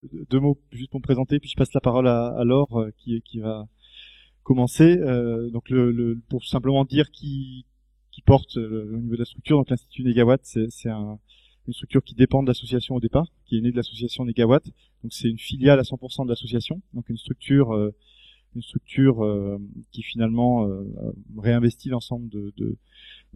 deux mots juste pour me présenter, puis je passe la parole à Laure qui va commencer. Donc pour simplement dire qui porte au niveau de la structure. Donc l'Institut Négawatt, c'est une structure qui dépend de l'association au départ, qui est née de l'association Négawatt. Donc c'est une filiale à 100% de l'association. Donc une structure qui finalement réinvestit l'ensemble de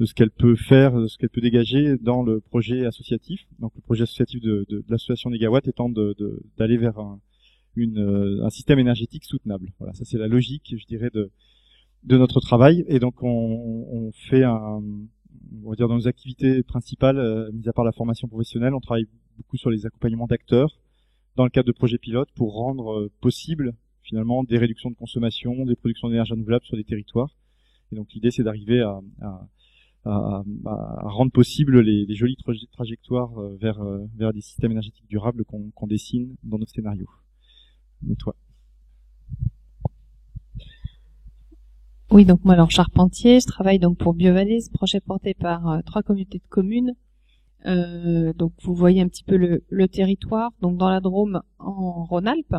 ce qu'elle peut faire, de ce qu'elle peut dégager dans le projet associatif. Donc le projet associatif de l'association Négawatt étant d'aller vers un système énergétique soutenable. Voilà, ça c'est la logique, je dirais, de notre travail. Et donc on fait on va dire dans nos activités principales, mis à part la formation professionnelle, on travaille beaucoup sur les accompagnements d'acteurs dans le cadre de projets pilotes pour rendre possible finalement des réductions de consommation, des productions d'énergie renouvelable sur des territoires. Et donc l'idée c'est d'arriver à rendre possible les jolies trajectoires vers des systèmes énergétiques durables qu'on dessine dans nos scénarios. De toi. Oui, donc moi, alors Charpentier, je travaille donc pour BioVallée, ce projet porté par 3 communautés de communes. Donc vous voyez un petit peu le territoire, donc dans la Drôme en Rhône-Alpes,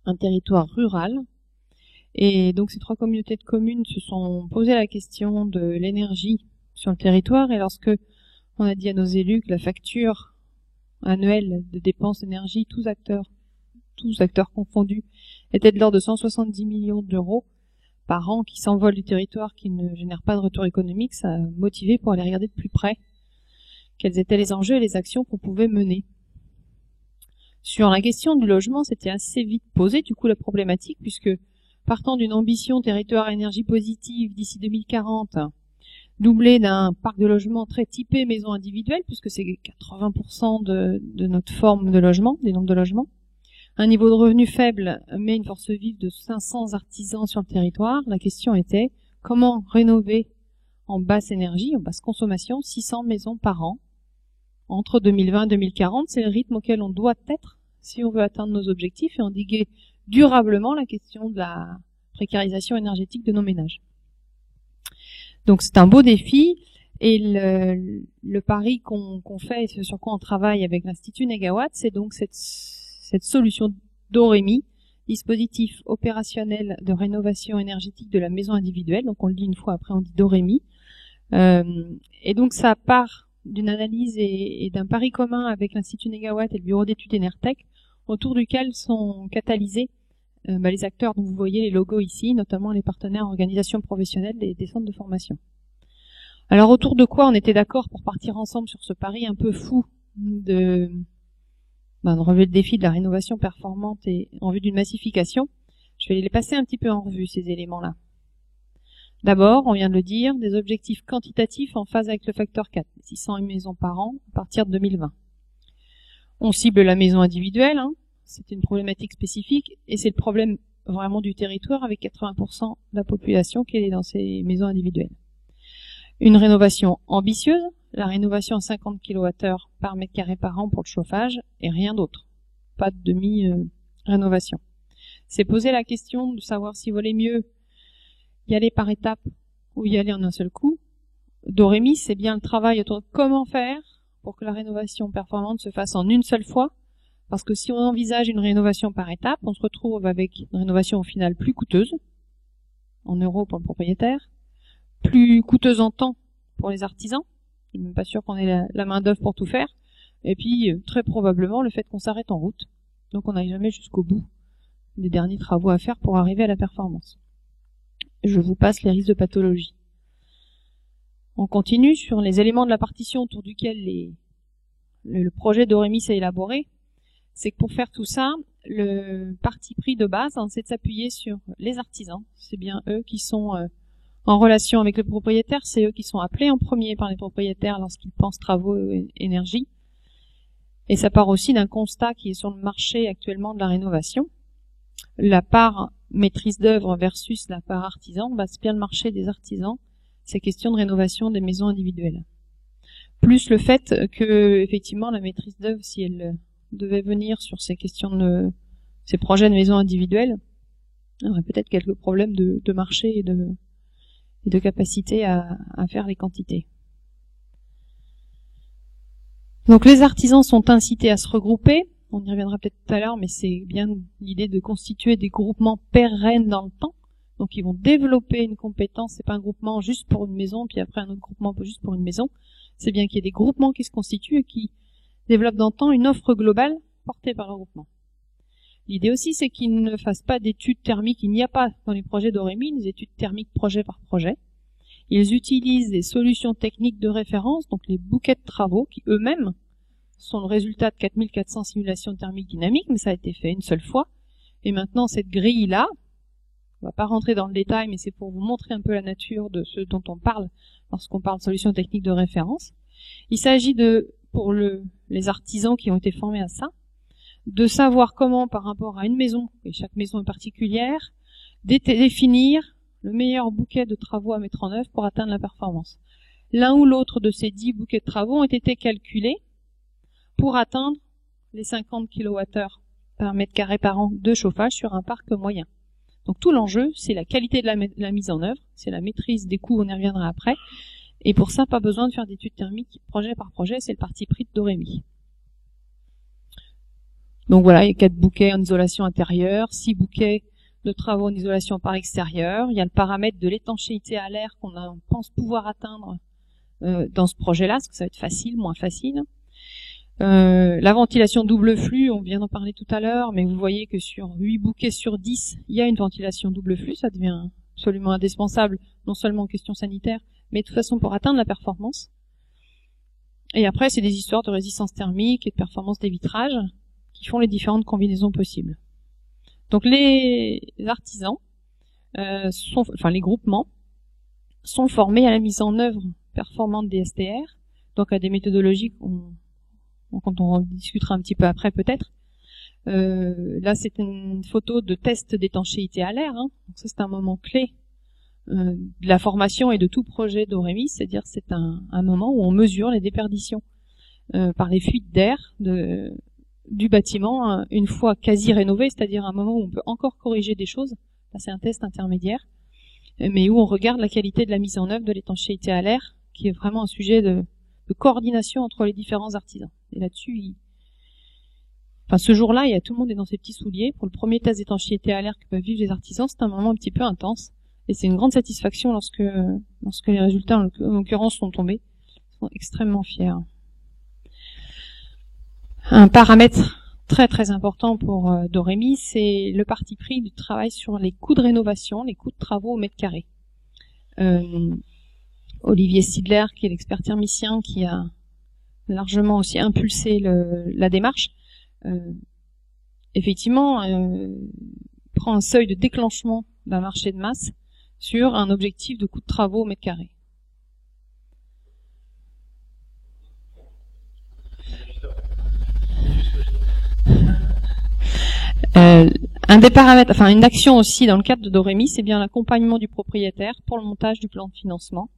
un territoire rural. Et donc ces 3 communautés de communes se sont posé la question de l'énergie sur le territoire, et lorsque on a dit à nos élus que la facture annuelle de dépenses d'énergie, tous acteurs confondus, était de l'ordre de 170 millions d'euros par an qui s'envolent du territoire, qui ne génèrent pas de retour économique, ça a motivé pour aller regarder de plus près quels étaient les enjeux et les actions qu'on pouvait mener. Sur la question du logement, c'était assez vite posé, du coup, la problématique, puisque partant d'une ambition territoire à énergie positive d'ici 2040, doublée d'un parc de logement très typé maison individuelle, puisque c'est 80% de notre forme de logement, des nombres de logements, un niveau de revenu faible, mais une force vive de 500 artisans sur le territoire. La question était comment rénover en basse énergie, en basse consommation, 600 maisons par an entre 2020 et 2040. C'est le rythme auquel on doit être si on veut atteindre nos objectifs et endiguer durablement la question de la précarisation énergétique de nos ménages. Donc c'est un beau défi, et le pari qu'on fait et ce sur quoi on travaille avec l'Institut Négawatt, c'est donc cette solution DOREMI, dispositif opérationnel de rénovation énergétique de la maison individuelle. Donc on le dit une fois, après on dit DOREMI. Et donc ça part d'une analyse et d'un pari commun avec l'Institut Négawatt et le bureau d'études Enertech, autour duquel sont catalysés les acteurs dont vous voyez les logos ici, notamment les partenaires organisations professionnelles des centres de formation. Alors autour de quoi on était d'accord pour partir ensemble sur ce pari un peu fou de relever le défi de la rénovation performante et en vue d'une massification. Je vais les passer un petit peu en revue, ces éléments-là. D'abord, on vient de le dire, des objectifs quantitatifs en phase avec le facteur 4, 600 maisons par an à partir de 2020. On cible la maison individuelle, c'est une problématique spécifique, et c'est le problème vraiment du territoire avec 80% de la population qui est dans ces maisons individuelles. Une rénovation ambitieuse, la rénovation à 50 kWh par mètre carré par an pour le chauffage, et rien d'autre. Pas de demi-rénovation. C'est poser la question de savoir s'il valait mieux y aller par étapes ou y aller en un seul coup. DOREMI, c'est bien le travail autour de comment faire pour que la rénovation performante se fasse en une seule fois, parce que si on envisage une rénovation par étapes, on se retrouve avec une rénovation au final plus coûteuse, en euros pour le propriétaire, plus coûteuse en temps pour les artisans, je suis même pas sûr qu'on ait la main d'œuvre pour tout faire, et puis très probablement le fait qu'on s'arrête en route, donc on n'aille jamais jusqu'au bout des derniers travaux à faire pour arriver à la performance. Je vous passe les risques de pathologie. On continue sur les éléments de la partition autour duquel le projet DOREMI s'est élaboré. C'est que pour faire tout ça, le parti pris de base, c'est de s'appuyer sur les artisans. C'est bien eux qui sont en relation avec le propriétaire, c'est eux qui sont appelés en premier par les propriétaires lorsqu'ils pensent travaux et énergie. Et ça part aussi d'un constat qui est sur le marché actuellement de la rénovation. La part maîtrise d'œuvre versus la part artisan, c'est bien le marché des artisans, ces questions de rénovation des maisons individuelles. Plus le fait que, effectivement, la maîtrise d'œuvre, si elle devait venir sur ces questions ces projets de maisons individuelles, il y aurait peut-être quelques problèmes de marché et de capacité à faire les quantités. Donc les artisans sont incités à se regrouper, on y reviendra peut-être tout à l'heure, mais c'est bien l'idée de constituer des groupements pérennes dans le temps. Donc ils vont développer une compétence, c'est pas un groupement juste pour une maison, puis après un autre groupement juste pour une maison. C'est bien qu'il y ait des groupements qui se constituent et qui développent dans le temps une offre globale portée par le groupement. L'idée aussi, c'est qu'ils ne fassent pas d'études thermiques. Il n'y a pas dans les projets d'Oremi des études thermiques projet par projet. Ils utilisent des solutions techniques de référence, donc les bouquets de travaux, qui eux-mêmes sont le résultat de 4400 simulations thermiques dynamiques, mais ça a été fait une seule fois. Et maintenant, cette grille-là, on va pas rentrer dans le détail, mais c'est pour vous montrer un peu la nature de ce dont on parle lorsqu'on parle de solutions techniques de référence. Il s'agit pour les artisans qui ont été formés à ça, de savoir comment, par rapport à une maison, et chaque maison est particulière, définir le meilleur bouquet de travaux à mettre en œuvre pour atteindre la performance. L'un ou l'autre de ces 10 bouquets de travaux ont été calculés pour atteindre les 50 kWh par mètre carré par an de chauffage sur un parc moyen. Donc tout l'enjeu, c'est la qualité de la mise en œuvre, c'est la maîtrise des coûts, on y reviendra après. Et pour ça, pas besoin de faire d'études thermiques projet par projet, c'est le parti pris de Doremi. Donc voilà, il y a 4 bouquets en isolation intérieure, 6 bouquets de travaux en isolation par extérieur. Il y a le paramètre de l'étanchéité à l'air qu'on pense pouvoir atteindre dans ce projet-là, parce que ça va être facile, moins facile. La ventilation double flux, on vient d'en parler tout à l'heure, mais vous voyez que sur 8 bouquets sur 10, il y a une ventilation double flux, ça devient absolument indispensable, non seulement en question sanitaire, mais de toute façon pour atteindre la performance. Et après, c'est des histoires de résistance thermique et de performance des vitrages qui font les différentes combinaisons possibles. Donc les artisans, les groupements, sont formés à la mise en œuvre performante des STR, donc à des méthodologies quand on en discutera un petit peu après peut-être. Là, c'est une photo de test d'étanchéité à l'air. Donc ça, c'est un moment clé de la formation et de tout projet d'Oremi, c'est-à-dire c'est un moment où on mesure les déperditions par les fuites d'air du bâtiment une fois quasi rénové, c'est-à-dire un moment où on peut encore corriger des choses. Là, c'est un test intermédiaire, mais où on regarde la qualité de la mise en œuvre de l'étanchéité à l'air, qui est vraiment un sujet de coordination entre les différents artisans. Et là-dessus, ce jour-là, tout le monde est dans ses petits souliers. Pour le premier test d'étanchéité à l'air que peuvent vivre les artisans, c'est un moment un petit peu intense. Et c'est une grande satisfaction lorsque les résultats, en l'occurrence, sont tombés. Ils sont extrêmement fiers. Un paramètre très très important pour Doremi, c'est le parti pris du travail sur les coûts de rénovation, les coûts de travaux au mètre carré. Olivier Sidler, qui est l'expert thermicien, qui a largement aussi impulsé la démarche, effectivement, prend un seuil de déclenchement d'un marché de masse sur un objectif de coût de travaux au mètre carré. Un des paramètres, une action aussi dans le cadre de Doremi, c'est bien l'accompagnement du propriétaire pour le montage du plan de financement.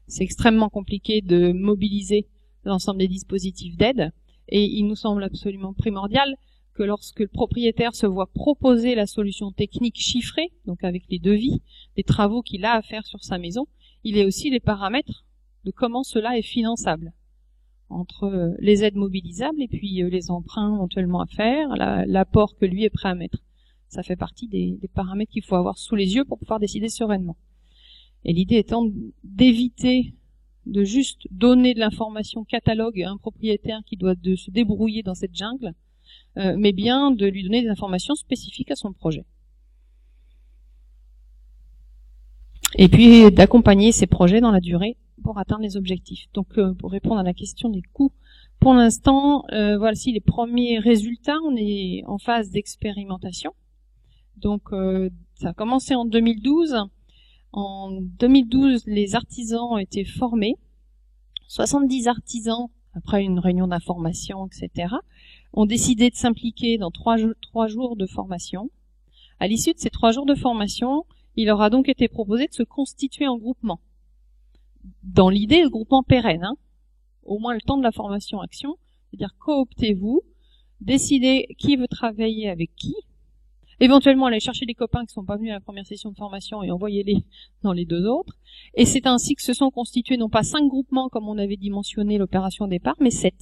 C'est extrêmement compliqué de mobiliser l'ensemble des dispositifs d'aide et il nous semble absolument primordial que lorsque le propriétaire se voit proposer la solution technique chiffrée, donc avec les devis, des travaux qu'il a à faire sur sa maison, il ait aussi les paramètres de comment cela est finançable entre les aides mobilisables et puis les emprunts éventuellement à faire, l'apport que lui est prêt à mettre. Ça fait partie des paramètres qu'il faut avoir sous les yeux pour pouvoir décider sereinement. Et l'idée étant d'éviter de juste donner de l'information catalogue à un propriétaire qui doit se débrouiller dans cette jungle, mais bien de lui donner des informations spécifiques à son projet. Et puis d'accompagner ces projets dans la durée pour atteindre les objectifs. Donc pour répondre à la question des coûts, pour l'instant, voici les premiers résultats. On est en phase d'expérimentation. Donc ça a commencé en 2012. En 2012, les artisans ont été formés. 70 artisans, après une réunion d'information, etc., ont décidé de s'impliquer dans 3 jours de formation. À l'issue de ces 3 jours de formation, il leur a donc été proposé de se constituer en groupement. Dans l'idée, le groupement pérenne, au moins le temps de la formation action, c'est-à-dire cooptez-vous, décidez qui veut travailler avec qui, éventuellement aller chercher des copains qui sont pas venus à la première session de formation et envoyez-les dans les 2 autres. Et c'est ainsi que se sont constitués non pas 5 groupements comme on avait dimensionné l'opération au départ, mais 7.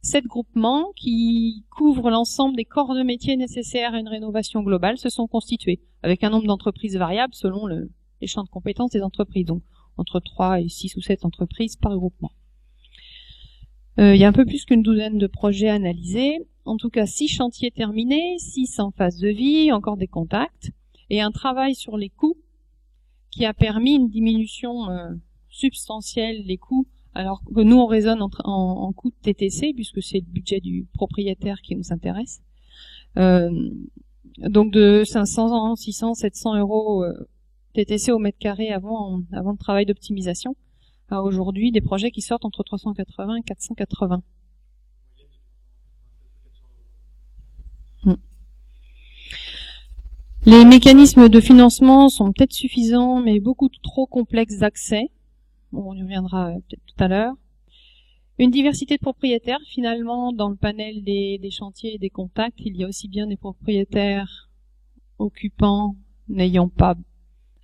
7 groupements qui couvrent l'ensemble des corps de métier nécessaires à une rénovation globale se sont constitués, avec un nombre d'entreprises variable selon les champs de compétences des entreprises, donc entre 3 et 6 ou 7 entreprises par groupement. Il y a un peu plus qu'une douzaine de projets analysés, en tout cas 6 chantiers terminés, 6 en phase de vie, encore des contacts, et un travail sur les coûts qui a permis une diminution substantielle des coûts, alors que nous on raisonne en coûts de TTC, puisque c'est le budget du propriétaire qui nous intéresse. Donc de 500, 600, 700 euros TTC au mètre carré avant le travail d'optimisation, à aujourd'hui des projets qui sortent entre 380 et 480. Les mécanismes de financement sont peut-être suffisants, mais beaucoup trop complexes d'accès. On y reviendra peut-être tout à l'heure. Une diversité de propriétaires, finalement, dans le panel des chantiers et des contacts, il y a aussi bien des propriétaires occupants n'ayant pas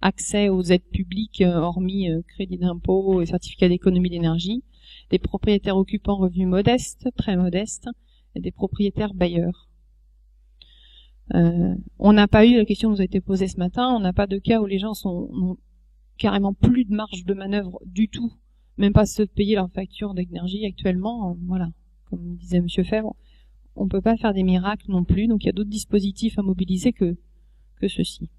accès aux aides publiques, hormis crédit d'impôt et certificat d'économie d'énergie, des propriétaires occupants revenus modestes, très modestes, et des propriétaires bailleurs. On n'a pas eu, la question nous a été posée ce matin, on n'a pas de cas où les gens n'ont carrément plus de marge de manœuvre du tout, même pas se payer leur facture d'énergie actuellement. Voilà, comme disait Monsieur Fèvre, on peut pas faire des miracles non plus, donc il y a d'autres dispositifs à mobiliser que ceux-ci.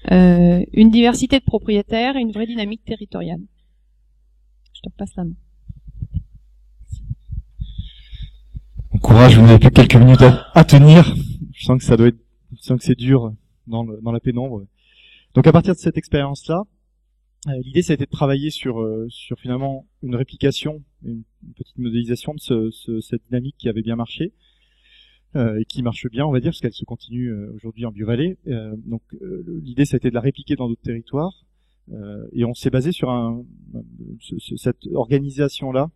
Une diversité de propriétaires et une vraie dynamique territoriale. Je te repasse la main. Bon courage, vous n'avez plus que quelques minutes à tenir. Je sens que c'est dur dans la pénombre. Donc à partir de cette expérience-là, l'idée ça a été de travailler sur finalement une réplication, une petite modélisation de cette dynamique qui avait bien marché. Et qui marche bien, on va dire, parce qu'elle se continue aujourd'hui en Bure-Vallée. Donc l'idée, ça a été de la répliquer dans d'autres territoires, et on s'est basé sur cette organisation-là,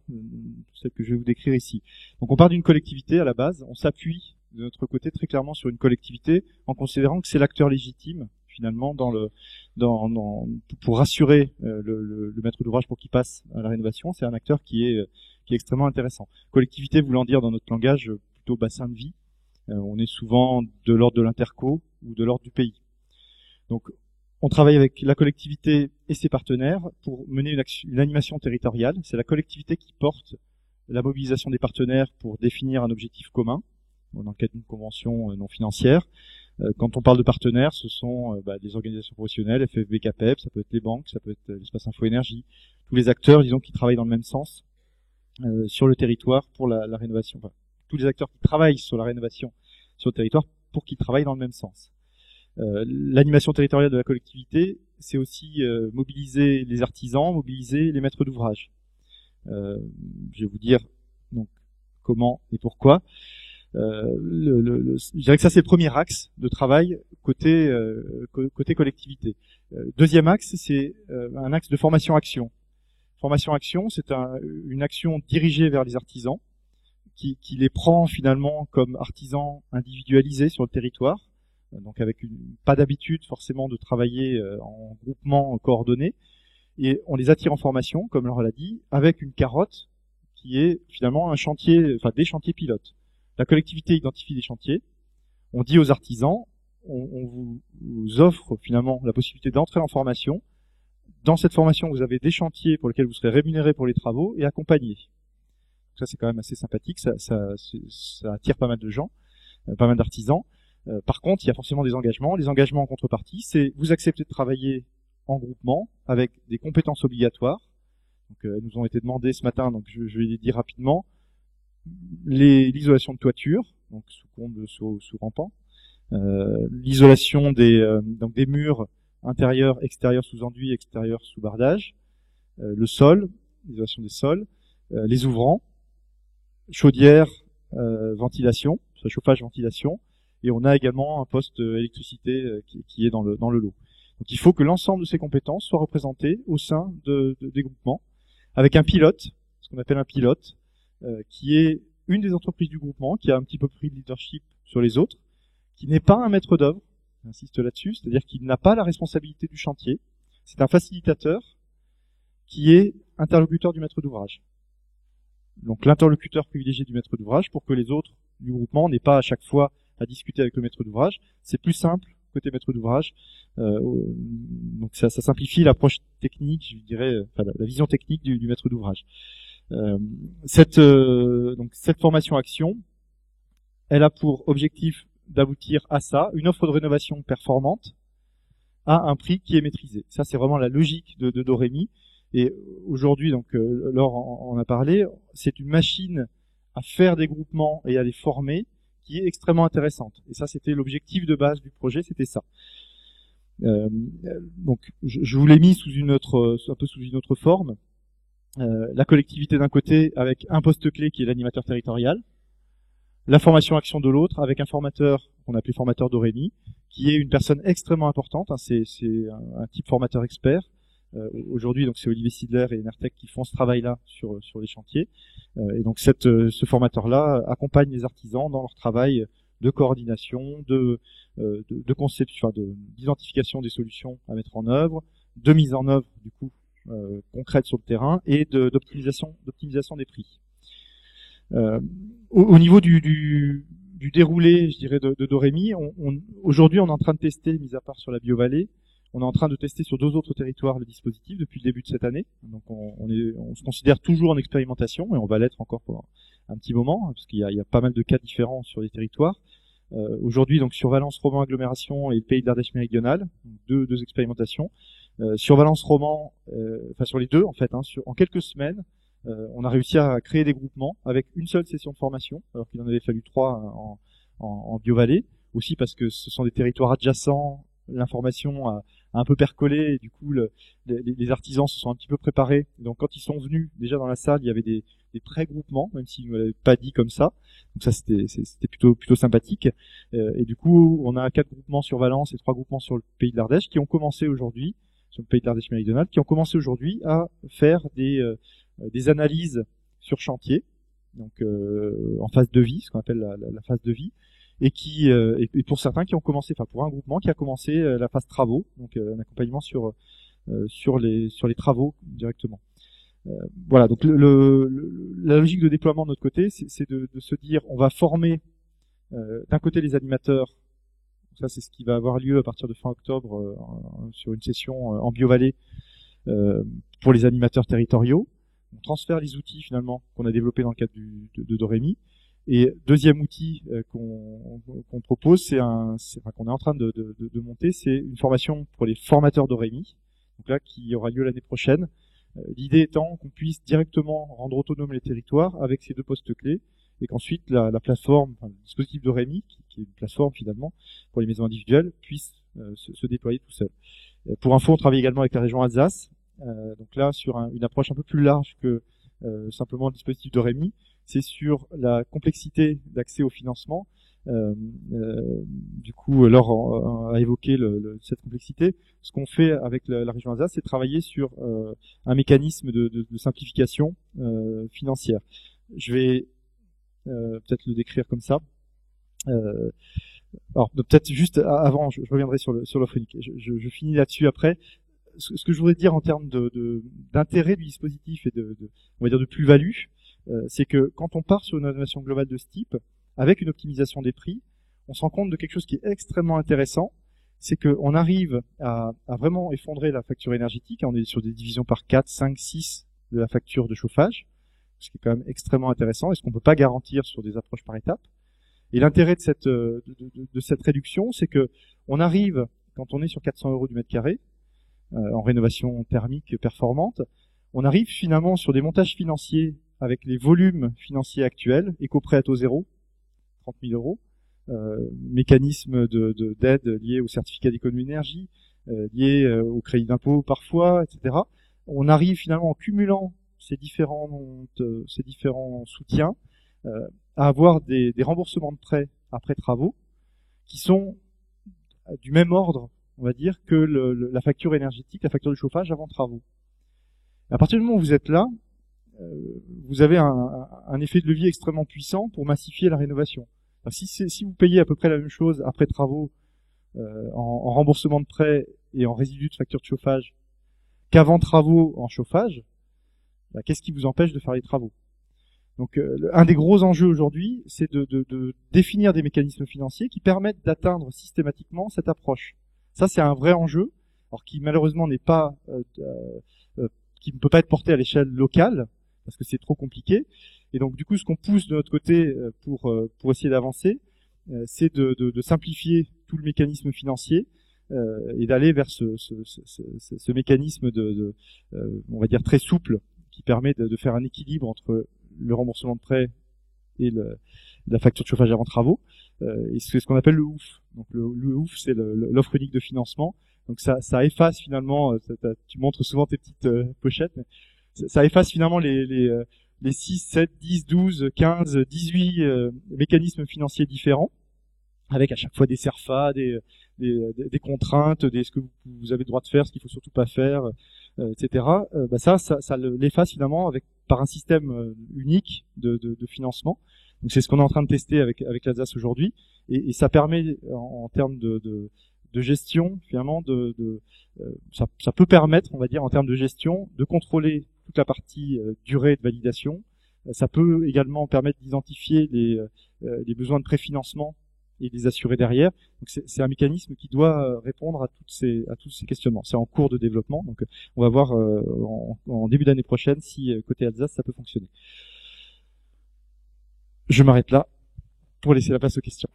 celle que je vais vous décrire ici. Donc on part d'une collectivité à la base, on s'appuie de notre côté très clairement sur une collectivité, en considérant que c'est l'acteur légitime finalement pour rassurer le maître d'ouvrage pour qu'il passe à la rénovation. C'est un acteur qui est extrêmement intéressant. Collectivité voulant dire dans notre langage plutôt bassin de vie. On est souvent de l'ordre de l'interco ou de l'ordre du pays. Donc, on travaille avec la collectivité et ses partenaires pour mener une animation territoriale. C'est la collectivité qui porte la mobilisation des partenaires pour définir un objectif commun dans le cadre d'une convention non financière. Quand on parle de partenaires, ce sont des organisations professionnelles, FFB, CAPEP, ça peut être les banques, ça peut être l'espace Info Énergie, tous les acteurs, disons, qui travaillent dans le même sens sur le territoire pour la rénovation. Enfin, tous les acteurs qui travaillent sur la rénovation sur le territoire pour qu'ils travaillent dans le même sens. L'animation territoriale de la collectivité, c'est aussi mobiliser les artisans, mobiliser les maîtres d'ouvrage. Je vais vous dire donc comment et pourquoi. Je dirais que ça c'est le premier axe de travail côté collectivité. Deuxième axe, c'est un axe de formation-action. Formation-action, c'est une action dirigée vers les artisans, qui les prend finalement comme artisans individualisés sur le territoire, donc avec pas d'habitude forcément de travailler en groupement coordonné, et on les attire en formation, comme Laura l'a dit, avec une carotte qui est finalement des chantiers pilotes. La collectivité identifie des chantiers, on dit aux artisans, on vous offre finalement la possibilité d'entrer en formation. Dans cette formation, vous avez des chantiers pour lesquels vous serez rémunérés pour les travaux et accompagnés. Ça, c'est quand même assez sympathique, ça attire pas mal de gens, pas mal d'artisans. Par contre, il y a forcément des engagements. Les engagements en contrepartie, c'est vous acceptez de travailler en groupement avec des compétences obligatoires. Donc, elles nous ont été demandées ce matin, donc je vais les dire rapidement. L'isolation de toiture, donc sous comble, sous rampant. L'isolation des murs intérieurs, extérieurs sous enduit, extérieurs sous bardage. Le sol, l'isolation des sols. Les ouvrants. Chaudière, ventilation, chauffage, ventilation, et on a également un poste électricité qui est dans le lot. Donc il faut que l'ensemble de ces compétences soient représentées au sein des groupements, avec un pilote, ce qu'on appelle un pilote, qui est une des entreprises du groupement, qui a un petit peu pris de leadership sur les autres, qui n'est pas un maître d'œuvre, j'insiste là-dessus, c'est-à-dire qu'il n'a pas la responsabilité du chantier, c'est un facilitateur qui est interlocuteur du maître d'ouvrage. donc l'interlocuteur privilégié du maître d'ouvrage pour que les autres du groupement n'aient pas à chaque fois à discuter avec le maître d'ouvrage. C'est plus simple côté maître d'ouvrage. Donc ça simplifie l'approche technique, je dirais, enfin, la vision technique du maître d'ouvrage. Cette formation action, elle a pour objectif d'aboutir à ça, une offre de rénovation performante à un prix qui est maîtrisé. Ça, c'est vraiment la logique de Dorémy. Et aujourd'hui, donc, Laure en a parlé, c'est une machine à faire des groupements et à les former qui est extrêmement intéressante. Et ça, c'était l'objectif de base du projet, c'était ça. Donc, je vous l'ai mis un peu sous une autre forme. La collectivité d'un côté avec un poste clé qui est l'animateur territorial, la formation action de l'autre avec un formateur qu'on appelait formateur Dorémy, qui est une personne extrêmement importante. Hein, c'est un type formateur expert. Aujourd'hui, donc c'est Olivier Sidler et Enertech qui font ce travail-là sur les chantiers. Et donc ce formateur-là accompagne les artisans dans leur travail de coordination, de conception, d'identification des solutions à mettre en œuvre, de mise en œuvre du coup concrète sur le terrain et d'optimisation des prix. Au niveau du déroulé, je dirais, de Dorémy, aujourd'hui on est en train de tester, mis à part sur la BioVallée, on est en train de tester sur 2 autres territoires le dispositif depuis le début de cette année. Donc on se considère toujours en expérimentation et on va l'être encore pendant un petit moment parce qu'il y a pas mal de cas différents sur les territoires. Aujourd'hui, donc sur Valence Roman Agglomération et le Pays de l'Ardèche Méridionale, deux expérimentations. Sur Valence Roman, enfin sur les deux en fait, en quelques semaines, on a réussi à créer des groupements avec une seule session de formation, alors qu'il en avait fallu 3 en BioVallée, aussi parce que ce sont des territoires adjacents, l'information a un peu percolé, et du coup les artisans se sont un petit peu préparés. Donc quand ils sont venus déjà dans la salle, il y avait des pré-groupements, même s'ils ne l'avaient pas dit comme ça. Donc ça c'était plutôt sympathique. Et du coup on a 4 groupements sur Valence et 3 groupements sur le Pays de l'Ardèche qui ont commencé aujourd'hui, sur le Pays de l'Ardèche méridionale, qui ont commencé aujourd'hui à faire des analyses sur chantier, donc en phase de vie, ce qu'on appelle la phase de vie, et pour certains qui ont commencé, enfin pour un groupement qui a commencé la phase travaux, donc un accompagnement sur les travaux directement. Voilà, donc la logique de déploiement de notre côté, c'est de se dire, on va former d'un côté les animateurs. Ça, c'est ce qui va avoir lieu à partir de fin octobre sur une session en BioVallée pour les animateurs territoriaux. On transfère les outils finalement qu'on a développés dans le cadre de Dorémy. Et deuxième outil qu'on propose, qu'on est en train de monter, c'est une formation pour les formateurs Dorémy. Donc là, qui aura lieu l'année prochaine. L'idée étant qu'on puisse directement rendre autonomes les territoires avec ces 2 postes clés, et qu'ensuite la plateforme, enfin, le dispositif Dorémy, qui est une plateforme finalement pour les maisons individuelles, puisse se déployer tout seul. Pour info, on travaille également avec la région Alsace. Donc là, sur une approche un peu plus large que simplement le dispositif Dorémy, c'est sur la complexité d'accès au financement. Du coup, Laure a évoqué cette complexité. Ce qu'on fait avec la région Alsace, c'est travailler sur un mécanisme de simplification financière. Je vais peut-être le décrire comme ça. Alors peut-être juste avant, je reviendrai sur l'offre unique. Je finis là-dessus après. Ce que je voudrais dire en termes d'intérêt du dispositif et on va dire de plus-value, c'est que quand on part sur une innovation globale de ce type, avec une optimisation des prix, on se rend compte de quelque chose qui est extrêmement intéressant, c'est qu'on arrive à vraiment effondrer la facture énergétique. On est sur des divisions par 4, 5, 6 de la facture de chauffage, ce qui est quand même extrêmement intéressant et ce qu'on ne peut pas garantir sur des approches par étapes. Et l'intérêt de cette réduction, c'est que on arrive, quand on est sur 400 € du mètre carré, en rénovation thermique performante, on arrive finalement sur des montages financiers avec les volumes financiers actuels, éco-prêt à taux zéro, 30 000 €, mécanisme d'aide lié au certificat d'économie d'énergie, lié au crédit d'impôt parfois, etc. On arrive finalement en cumulant ces différents soutiens à avoir des remboursements de prêts après travaux qui sont du même ordre, on va dire, que la facture énergétique, la facture de chauffage avant travaux. À partir du moment où vous êtes là, vous avez un effet de levier extrêmement puissant pour massifier la rénovation. Alors, si vous payez à peu près la même chose après travaux en remboursement de prêts et en résidu de facture de chauffage qu'avant travaux en chauffage, qu'est-ce qui vous empêche de faire les travaux? Donc un des gros enjeux aujourd'hui, c'est de définir des mécanismes financiers qui permettent d'atteindre systématiquement cette approche. Ça, c'est un vrai enjeu, alors qui malheureusement n'est pas, qui ne peut pas être porté à l'échelle locale parce que c'est trop compliqué. Et donc du coup, ce qu'on pousse de notre côté pour essayer d'avancer, c'est de simplifier tout le mécanisme financier et d'aller vers ce mécanisme on va dire très souple, qui permet de faire un équilibre entre le remboursement de prêt et la facture de chauffage avant travaux. Et c'est ce qu'on appelle le OUF. Donc le OUF, c'est l'offre unique de financement. Donc ça efface finalement, tu montres souvent tes petites pochettes, mais ça efface finalement les 6, 7, 10, 12, 15, 18 mécanismes financiers différents, avec à chaque fois des CERFA, des contraintes, ce que vous avez le droit de faire, ce qu'il faut surtout pas faire, etc. Ça l'efface finalement par un système unique de financement. Donc c'est ce qu'on est en train de tester avec l'Alsace aujourd'hui, et ça permet en termes de gestion finalement ça peut permettre, on va dire, en termes de gestion, de contrôler toute la partie durée de validation. Ça peut également permettre d'identifier les besoins de préfinancement et les assurer derrière. Donc c'est un mécanisme qui doit répondre à tous ces questionnements. C'est en cours de développement, donc on va voir en début d'année prochaine si côté Alsace ça peut fonctionner. Je m'arrête là pour laisser la place aux questions.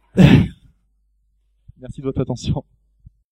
Merci de votre attention.